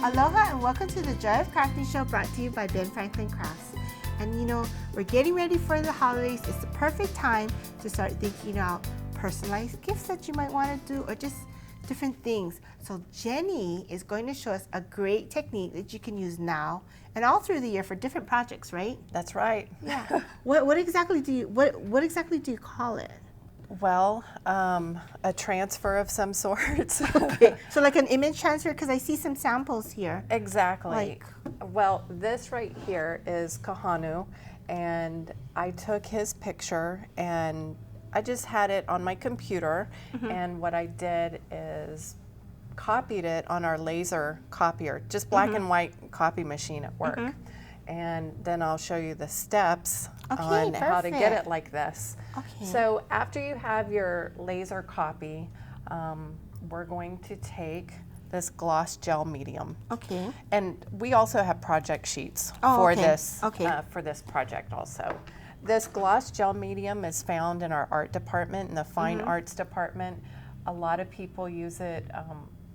Aloha and welcome to the Joy of Crafting Show, brought to you by Ben Franklin Crafts. And you know, we're getting ready for the holidays. It's the perfect time to start thinking out personalized gifts that you might want to do, or just different things. So Jenny is going to show us a great technique that you can use now and all through the year for different projects, right? That's right. Yeah. what exactly do you call it? Well, a transfer of some sort. Okay. So like an image transfer, because I see some samples here. Exactly. Well, this right here is Kahanu, and I took his picture and I just had it on my computer, and what I did is copied it on our laser copier, just black and white copy machine at work. And then I'll show you the steps on how to get it like this. Okay. So after you have your laser copy, we're going to take this gloss gel medium. Okay. And we also have project sheets for this project also. This gloss gel medium is found in our art department, in the fine arts department. A lot of people use it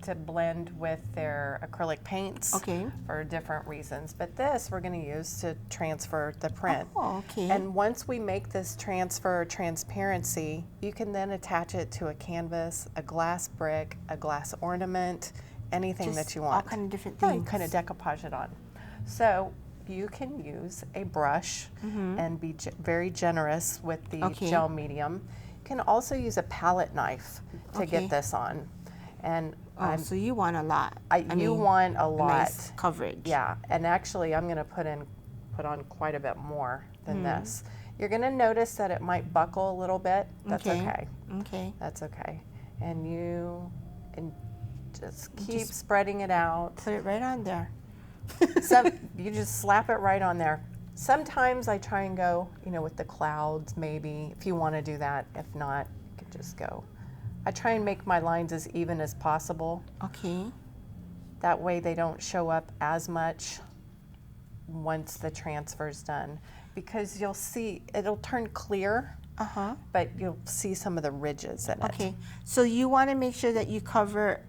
to blend with their acrylic paints for different reasons. But this we're going to use to transfer the print. Oh, okay. And once we make this transfer transparency, you can then attach it to a canvas, a glass brick, a glass ornament, anything that you want. All kind of different things. And kind of decoupage it on. So you can use a brush and be very generous with the gel medium. You can also use a palette knife to get this on. And so you want a lot. You want a lot. Nice coverage. Yeah, and actually I'm going to put on quite a bit more than this. You're going to notice that it might buckle a little bit. That's okay. Okay. That's okay. And just keep spreading it out. Put it right on there. You just slap it right on there. Sometimes I try and go, with the clouds maybe, if you want to do that. If not, you can just go. I try and make my lines as even as possible. Okay. That way they don't show up as much once the transfer's done, because you'll see it'll turn clear, but you'll see some of the ridges in it. Okay. So you want to make sure that you cover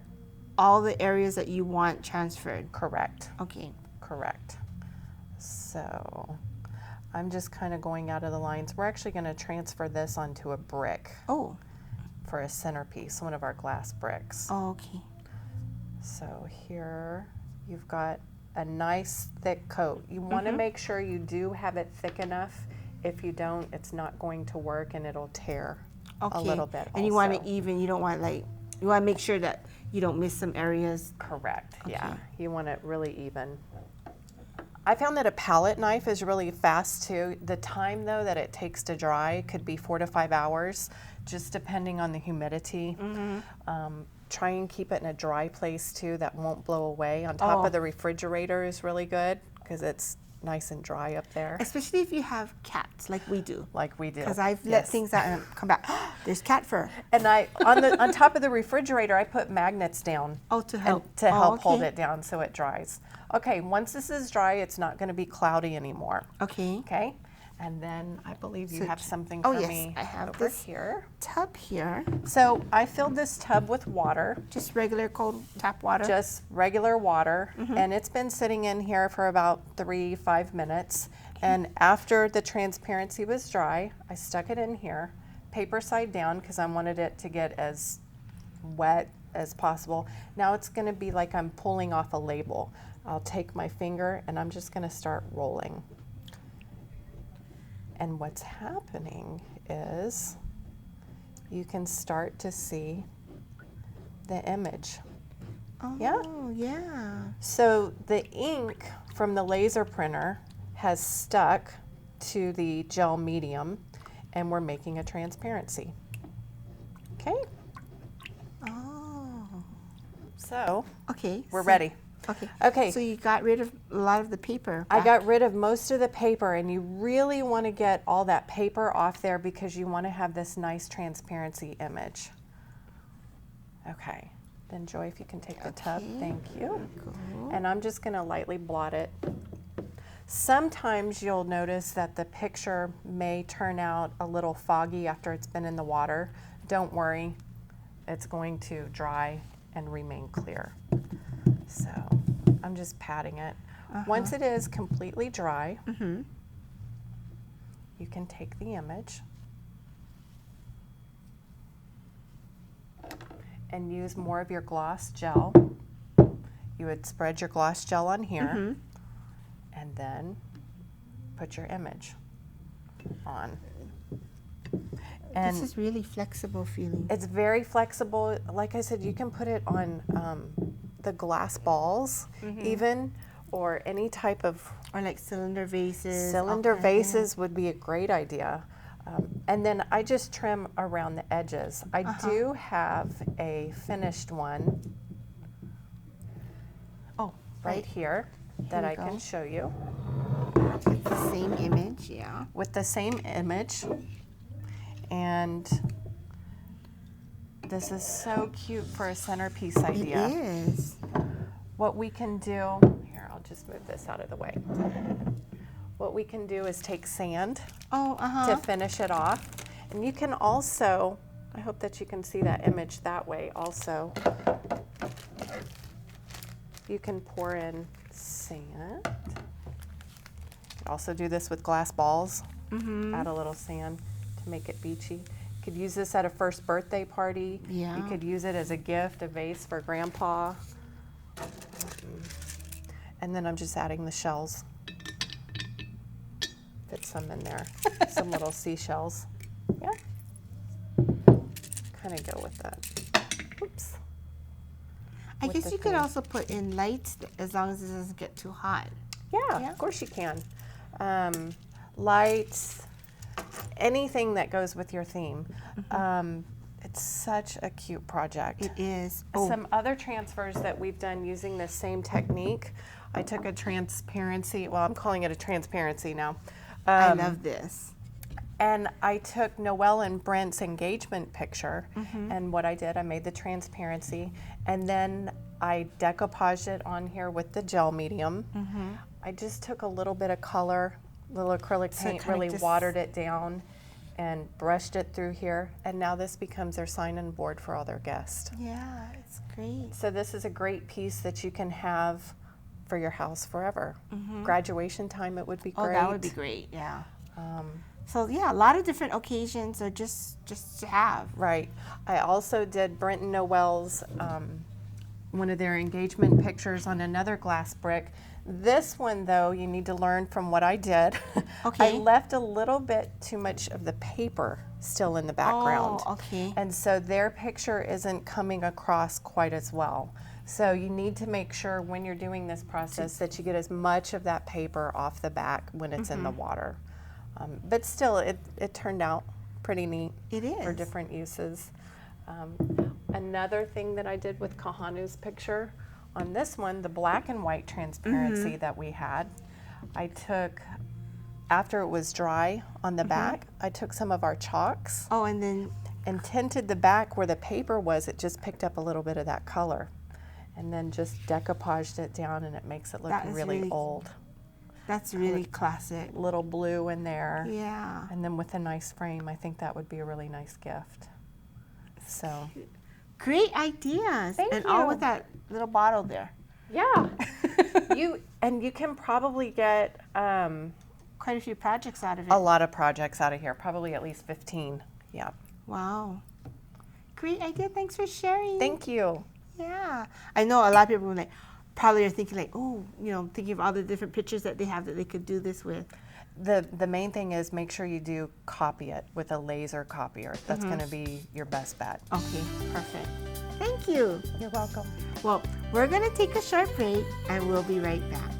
all the areas that you want transferred. Correct. Okay. Correct. So I'm just kind of going out of the lines. We're actually going to transfer this onto a brick. Oh. For a centerpiece, one of our glass bricks. Oh, okay. So here you've got a nice thick coat. You want to make sure you do have it thick enough. If you don't, it's not going to work and it'll tear a little bit. And you want it even. You don't want you want to make sure that you don't miss some areas. Correct. Okay. Yeah. You want it really even. I found that a palette knife is really fast too. The time though that it takes to dry could be 4 to 5 hours, just depending on the humidity. Try and keep it in a dry place too that won't blow away. On top of the refrigerator is really good because it's nice and dry up there. Especially if you have cats, like we do. Like we do. Because I've let things out and come back. There's cat fur. And on top of the refrigerator, I put magnets down. Oh, to help. To help hold it down so it dries. Okay, once this is dry, it's not going to be cloudy anymore. Okay. Okay. And then I believe you have something for me I have over this here. Tub here. So I filled this tub with water. Just regular cold tap water? Just regular water. And it's been sitting in here for about 3-5 minutes. And after the transparency was dry, I stuck it in here, paper side down, because I wanted it to get as wet as possible. Now it's going to be like I'm pulling off a label. I'll take my finger and I'm just going to start rolling. And what's happening is you can start to see the image. Oh, yeah. So the ink from the laser printer has stuck to the gel medium, and we're making a transparency. Okay? Oh. So, we're so ready. Okay. So you got rid of a lot of the paper. I got rid of most of the paper, and you really want to get all that paper off there because you want to have this nice transparency image. Okay. Then Joy, if you can take the tub, thank you. And I'm just going to lightly blot it. Sometimes you'll notice that the picture may turn out a little foggy after it's been in the water. Don't worry, it's going to dry and remain clear. So I'm just patting it. Once it is completely dry, you can take the image and use more of your gloss gel. You would spread your gloss gel on here and then put your image on. And this is really flexible feeling. it's very flexible. Like I said, you can put it on the glass balls even, or any type of... Or like cylinder vases. Cylinder vases would be a great idea. And then I just trim around the edges. I do have a finished one right here that I can show you. It's the same image, yeah. With the same image. And this is so cute for a centerpiece idea. It is. What we can do, here, I'll just move this out of the way. What we can do is take sand to finish it off. And you can also, I hope that you can see that image that way also. You can pour in sand. You could also do this with glass balls. Add a little sand to make it beachy. You could use this at a first birthday party. Yeah. You could use it as a gift, a vase for grandpa. And then I'm just adding the shells. Fit some in there. Some little seashells. Yeah. Kind of go with that. Oops. I guess you could also put in lights as long as it doesn't get too hot. Yeah, of course you can. Lights, anything that goes with your theme. It's such a cute project. It is. Some other transfers that we've done using this same technique. I took a transparency, well, I'm calling it a transparency now. I love this. And I took Noelle and Brent's engagement picture, and what I did, I made the transparency, and then I decoupaged it on here with the gel medium. I just took a little bit of color, little acrylic paint, really watered it down and brushed it through here, and now this becomes their sign-in board for all their guests. Yeah, it's great. So this is a great piece that you can have for your house forever. Graduation time, it would be great. Oh, that would be great, yeah. So yeah, a lot of different occasions are just to have. Right. I also did Brent and Noelle's, one of their engagement pictures on another glass brick. This one, though, you need to learn from what I did. Okay. I left a little bit too much of the paper still in the background. Oh, okay. And so their picture isn't coming across quite as well. So you need to make sure when you're doing this process that you get as much of that paper off the back when it's in the water. But still, it turned out pretty neat. It is. For different uses. Another thing that I did with Kahanu's picture, on this one, the black and white transparency that we had, I took, after it was dry on the back, I took some of our chalks. Oh, and then? And tinted the back where the paper was. It just picked up a little bit of that color. And then just decoupaged it down, and it makes it look really old. That's really classic. Little blue in there. Yeah. And then with a nice frame, I think that would be a really nice gift. So. Great ideas. Thank and you. all with that little bottle there. Yeah. you can probably get quite a few projects out of it. A lot of projects out of here, probably at least 15. Yeah. Wow. Great idea. Thanks for sharing. Thank you. Yeah. I know a lot of people were like, probably are thinking like, oh, thinking of all the different pictures that they have that they could do this with. The main thing is make sure you do copy it with a laser copier. That's going to be your best bet. Okay, perfect. Thank you. You're welcome. Well, we're going to take a short break and we'll be right back.